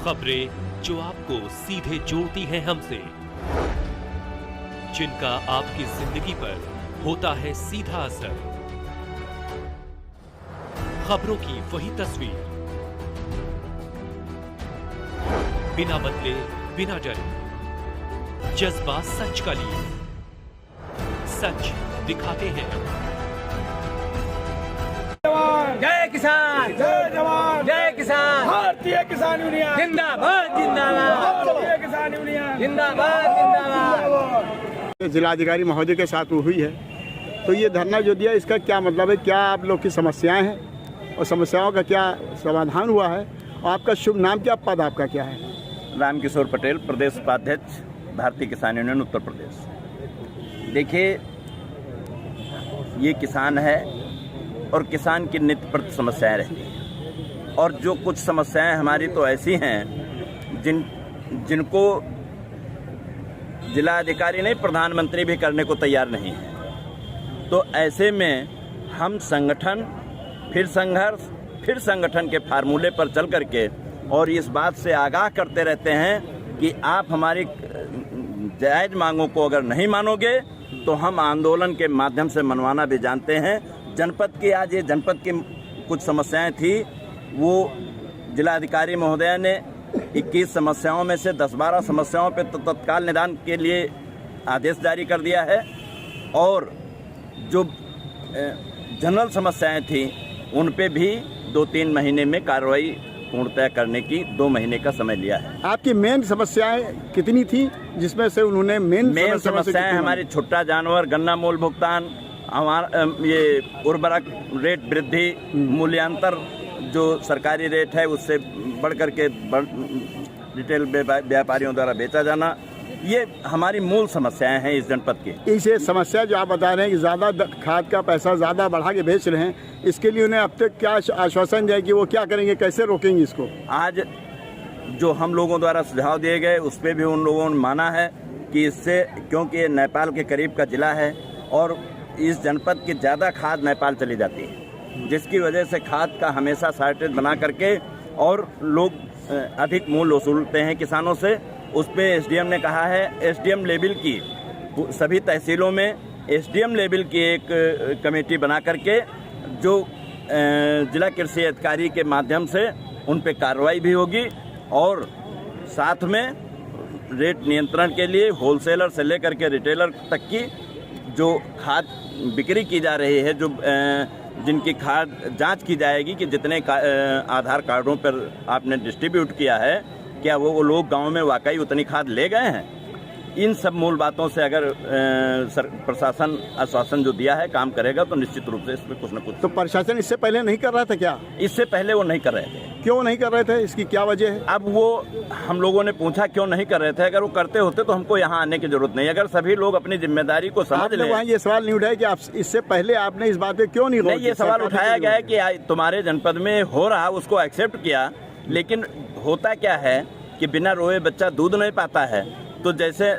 खबरें जो आपको सीधे जोड़ती हैं हमसे, जिनका आपकी जिंदगी पर होता है सीधा असर। खबरों की वही तस्वीर, बिना बदले बिना डरे, जज्बा सच का लिए, सच दिखाते हैं। जय किसान, जय जवान, जय किसान, भारतीय किसान यूनियन जिंदाबाद जिंदाबाद, भारतीय किसान यूनियन जिंदाबाद जिंदाबाद। जिलाधिकारी महोदय के साथ हुई है, तो ये धरना जो दिया इसका क्या मतलब है, क्या आप लोग की समस्याएं हैं और समस्याओं का क्या समाधान हुआ है, और आपका शुभ नाम क्या, पद आपका क्या है? रामकिशोर पटेल, प्रदेश उपाध्यक्ष, भारतीय किसान यूनियन उत्तर प्रदेश। देखिए, ये किसान है और किसान की नित्य प्रति समस्याएं रहती हैं, और जो कुछ समस्याएं हमारी तो ऐसी हैं जिनको जिला अधिकारी नहीं, प्रधानमंत्री भी करने को तैयार नहीं है। तो ऐसे में हम संगठन, फिर संघर्ष, फिर संगठन के फार्मूले पर चल करके और इस बात से आगाह करते रहते हैं कि आप हमारी जायज़ मांगों को अगर नहीं मानोगे तो हम आंदोलन के माध्यम से मनवाना भी जानते हैं। जनपद की आज ये जनपद की कुछ समस्याएं थी, वो जिलाधिकारी महोदय ने 21 समस्याओं में से 10-12 समस्याओं पर तत्काल निदान के लिए आदेश जारी कर दिया है, और जो जनरल समस्याएं थी उन पे भी 2-3 महीने में कार्रवाई पूर्णतः करने की 2 महीने का समय लिया है। आपकी मेन समस्याएं कितनी थी, जिसमें से उन्होंने मेन समस्याएं हमारी छुट्टा जानवर, गन्ना मूल भुगतान, हमारा ये उर्वरक रेट वृद्धि, मूल्यांतर जो सरकारी रेट है उससे बढ़ करके रिटेल व्यापारियों द्वारा बेचा जाना, ये हमारी मूल समस्याएं हैं इस जनपद की। इसे समस्या जो आप बता रहे हैं कि ज़्यादा खाद का पैसा ज़्यादा बढ़ा के बेच रहे हैं, इसके लिए उन्हें अब तक क्या आश्वासन दिया कि वो क्या करेंगे, कैसे रोकेंगे इसको? आज जो हम लोगों द्वारा सुझाव दिए गए उस पर भी उन लोगों ने माना है कि इससे, क्योंकि ये नेपाल के करीब का जिला है और इस जनपद की ज़्यादा खाद नेपाल चली जाती है, जिसकी वजह से खाद का हमेशा शॉर्टेज बना करके और लोग अधिक मूल्य वसूलते हैं किसानों से। उस पर एसडीएम ने कहा है, एसडीएम लेवल की सभी तहसीलों में एसडीएम लेवल की एक कमेटी बना करके जो जिला कृषि अधिकारी के माध्यम से उन पे कार्रवाई भी होगी, और साथ में रेट नियंत्रण के लिए होलसेलर से लेकर के रिटेलर तक की जो खाद बिक्री की जा रही है, जो जिनकी खाद जांच की जाएगी कि जितने आधार कार्डों पर आपने डिस्ट्रीब्यूट किया है, क्या वो लोग गांव में वाकई उतनी खाद ले गए हैं। इन सब मूल बातों से अगर प्रशासन आश्वासन जो दिया है काम करेगा तो निश्चित रूप से इसमें कुछ न कुछ। तो प्रशासन इससे पहले नहीं कर रहा था क्या? इससे पहले वो नहीं कर रहे थे। क्यों नहीं कर रहे थे, इसकी क्या वजह है? अब वो हम लोगों ने पूछा क्यों नहीं कर रहे थे। अगर वो करते होते तो हमको यहाँ आने की जरूरत नहीं। अगर सभी लोग अपनी जिम्मेदारी को समझ लें। वहाँ ये सवाल नहीं उठाया कि आप इससे पहले आपने इस बात पे क्यों नहीं गौर किया? ये सवाल उठाया गया है कि तुम्हारे जनपद में हो रहा, उसको एक्सेप्ट किया, लेकिन होता क्या है कि बिना रोए बच्चा दूध नहीं पाता है। तो जैसे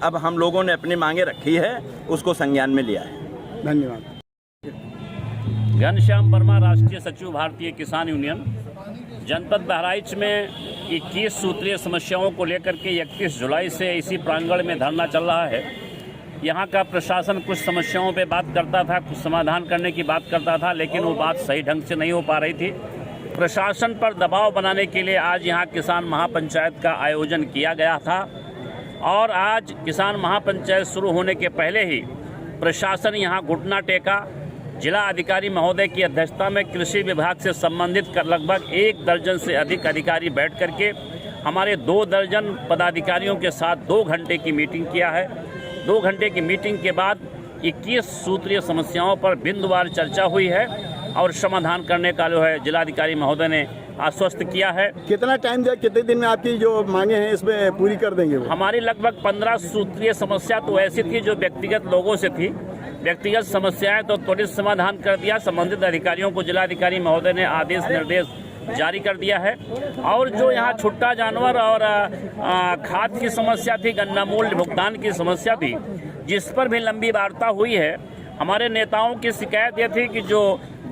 अब हम लोगों ने अपनी मांगे रखी है, उसको संज्ञान में लिया है। धन्यवाद। घनश्याम वर्मा, राष्ट्रीय सचिव, भारतीय किसान यूनियन। जनपद बहराइच में 21 सूत्रीय समस्याओं को लेकर के 31 जुलाई से इसी प्रांगण में धरना चल रहा है। यहाँ का प्रशासन कुछ समस्याओं पे बात करता था, कुछ समाधान करने की बात करता था, लेकिन वो बात सही ढंग से नहीं हो पा रही थी। प्रशासन पर दबाव बनाने के लिए आज यहाँ किसान महापंचायत का आयोजन किया गया था, और आज किसान महापंचायत शुरू होने के पहले ही प्रशासन यहाँ घुटना टेका। जिला अधिकारी महोदय की अध्यक्षता में कृषि विभाग से संबंधित लगभग 1 दर्जन से अधिक अधिकारी बैठ करके हमारे 2 दर्जन पदाधिकारियों के साथ 2 घंटे की मीटिंग किया है। 2 घंटे की मीटिंग के बाद 21 सूत्रीय समस्याओं पर बिंदुवार चर्चा हुई है और समाधान करने का जो है जिलाधिकारी महोदय ने आश्वस्त किया है। कितना टाइम दिया, कितने दिन में आपकी जो मांगे हैं इसमें पूरी कर देंगे? हमारी लगभग 15 सूत्रीय समस्या तो ऐसी थी जो व्यक्तिगत लोगों से थी। व्यक्तिगत समस्याएं तो त्वरित समाधान कर दिया। संबंधित अधिकारियों को जिलाधिकारी महोदय ने आदेश निर्देश जारी कर दिया है। और जो यहाँ छुट्टा जानवर और खाद की समस्या थी, गन्ना मूल्य भुगतान की समस्या थी, जिस पर भी लंबी वार्ता हुई है। हमारे नेताओं की शिकायत ये थी कि जो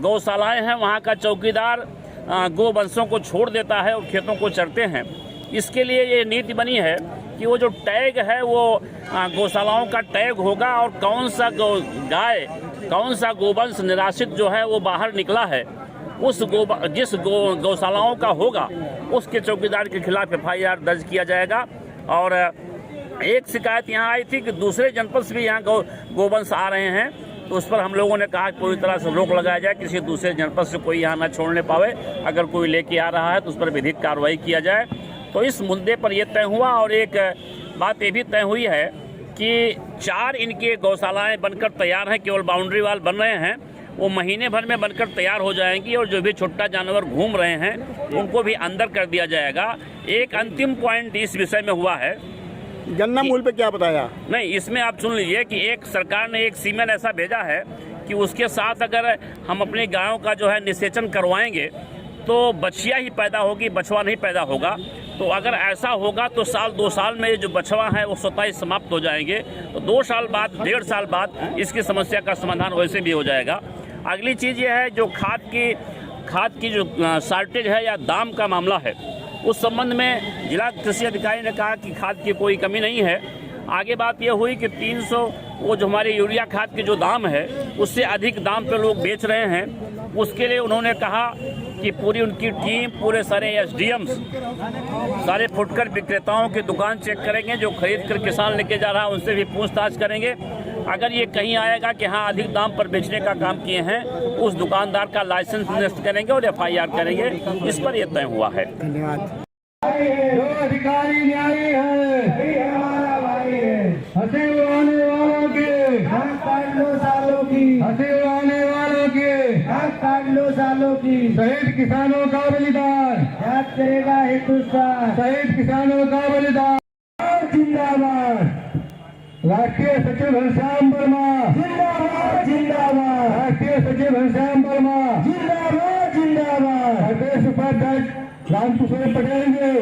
गौशालाएं हैं वहाँ का चौकीदार गोवंशों को छोड़ देता है और खेतों को चरते हैं। इसके लिए ये नीति बनी है कि वो जो टैग है वो गौशालाओं का टैग होगा और कौन सा गाय कौन सा गोवंश निराश्रित जो है वो बाहर निकला है उस जिस गौशालाओं का होगा उसके चौकीदार के खिलाफ FIR दर्ज किया जाएगा। और एक शिकायत यहाँ आई थी कि दूसरे जनपद से भी यहाँ गोवंश आ रहे हैं, तो उस पर हम लोगों ने कहा पूरी तरह से रोक लगाया जाए, किसी दूसरे जनपद से कोई यहाँ ना छोड़ने पावे। अगर कोई लेके आ रहा है तो उस पर विधिक कार्रवाई किया जाए। तो इस मुद्दे पर यह तय हुआ। और एक बात ये भी तय हुई है कि 4 इनके गौशालाएं बनकर तैयार हैं, केवल बाउंड्री वाल बन रहे हैं, वो महीने भर में बनकर तैयार हो जाएंगी और जो भी छोटा जानवर घूम रहे हैं उनको भी अंदर कर दिया जाएगा। एक अंतिम पॉइंट इस विषय में हुआ है, गन्ना मूल पे क्या बताया? नहीं, इसमें आप सुन लीजिए कि एक सरकार ने एक सीमेन ऐसा भेजा है कि उसके साथ अगर हम अपनी गायों का जो है निषेचन करवाएंगे तो बछिया ही पैदा होगी, बछवा नहीं पैदा होगा। तो अगर ऐसा होगा तो 2 साल में जो बछवा है वो स्वतः ही समाप्त हो जाएंगे। तो 2 साल बाद 1.5 साल बाद इसकी समस्या का समाधान वैसे भी हो जाएगा। अगली चीज़ ये है जो खाद की जो शॉर्टेज है या दाम का मामला है, उस संबंध में जिला कृषि अधिकारी ने कहा कि खाद की कोई कमी नहीं है। आगे बात यह हुई कि 300 वो जो हमारे यूरिया खाद के जो दाम है उससे अधिक दाम पे लोग बेच रहे हैं। उसके लिए उन्होंने कहा कि पूरी उनकी टीम पूरे सारे SDMs सारे फुटकर विक्रेताओं की दुकान चेक करेंगे, जो खरीद कर किसान लेके जा रहा है उनसे भी पूछताछ करेंगे। अगर ये कहीं आएगा कि हाँ अधिक दाम पर बेचने का काम किए हैं, उस दुकानदार का लाइसेंस निरस्त करेंगे और FIR करेंगे। इस पर यह तय हुआ है। धन्यवाद। जो अधिकारी न्यायी है, हंसी उड़ाने वालों के काट लो सालों की, हंसी उड़ाने वालों के काट लो सालों की। शहीद किसानों का बलिदान याद करेगा हिंदुस्तान, शहीद किसानों का बलिदान जिंदाबाद। राष्ट्रीय सचिव घनश्याम वर्मा जिंदाबाद जिंदाबाद, राष्ट्रीय सचिव घनश्याम वर्मा जिंदाबाद जिंदाबाद, प्रदेश उपाध्यक्ष रामकिशोर पटेल जी